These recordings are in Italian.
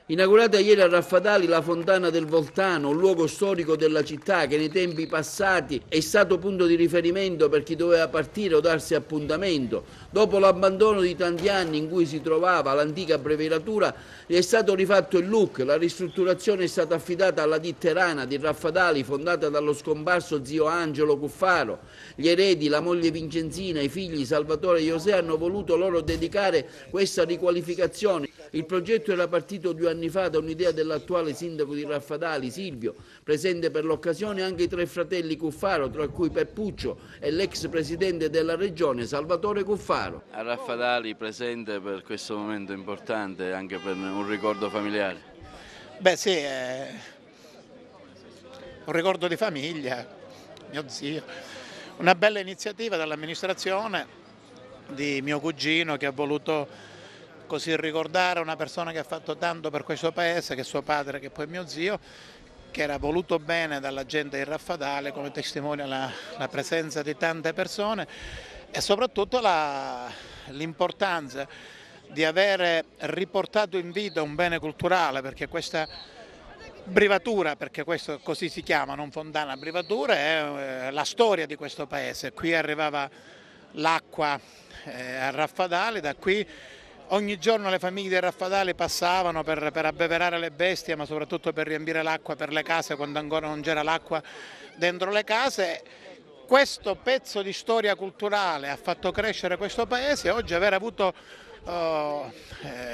Inaugurata ieri a Raffadali la Fontana del Voltano, un luogo storico della città che nei tempi passati è stato punto di riferimento per chi doveva partire o darsi appuntamento. Dopo l'abbandono di tanti anni in cui si trovava l'antica abbreviratura, è stato rifatto il look, la ristrutturazione è stata affidata alla Ditterana di Raffadali, fondata dallo scomparso zio Angelo Cuffaro. Gli eredi, la moglie Vincenzina, i figli Salvatore e José hanno voluto loro dedicare questa riqualificazione. Il progetto era partito 2 anni fa da un'idea dell'attuale sindaco di Raffadali, Silvio, presente per l'occasione anche i 3 fratelli Cuffaro, tra cui Peppuccio e l'ex presidente della regione Salvatore Cuffaro. A Raffadali presente per questo momento importante, anche per un ricordo familiare. Beh sì, un ricordo di famiglia, mio zio, una bella iniziativa dall'amministrazione di mio cugino che ha voluto così ricordare una persona che ha fatto tanto per questo paese, che è suo padre, che poi è mio zio, che era voluto bene dalla gente di Raffadali, come testimonia la presenza di tante persone e soprattutto l'importanza di avere riportato in vita un bene culturale, perché questa Brivatura, perché questo così si chiama, non fontana, Brivatura è la storia di questo paese. Qui arrivava l'acqua a Raffadali, da qui ogni giorno le famiglie di Raffadali passavano per abbeverare le bestie, ma soprattutto per riempire l'acqua per le case quando ancora non c'era l'acqua dentro le case. Questo pezzo di storia culturale ha fatto crescere questo paese e oggi aver avuto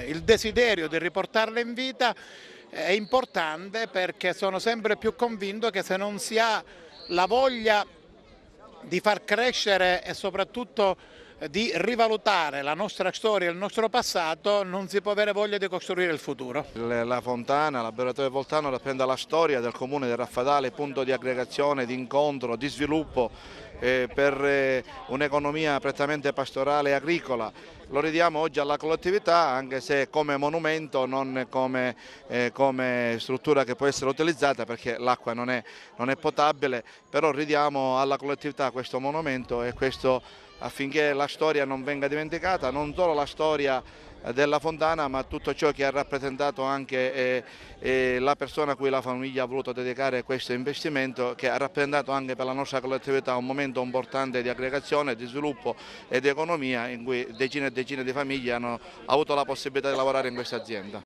il desiderio di riportarlo in vita è importante, perché sono sempre più convinto che se non si ha la voglia di far crescere e soprattutto di rivalutare la nostra storia e il nostro passato, non si può avere voglia di costruire il futuro. La fontana, l'abbrevio Voltano, rappresenta la storia del comune di Raffadali, punto di aggregazione, di incontro, di sviluppo per un'economia prettamente pastorale e agricola. Lo ridiamo oggi alla collettività, anche se come monumento, non come struttura che può essere utilizzata, perché l'acqua non è potabile, però ridiamo alla collettività questo monumento e questo affinché la storia non venga dimenticata, non solo la storia della fontana, ma tutto ciò che ha rappresentato anche la persona a cui la famiglia ha voluto dedicare questo investimento, che ha rappresentato anche per la nostra collettività un momento importante di aggregazione, di sviluppo e di economia, in cui decine e decine di famiglie hanno avuto la possibilità di lavorare in questa azienda.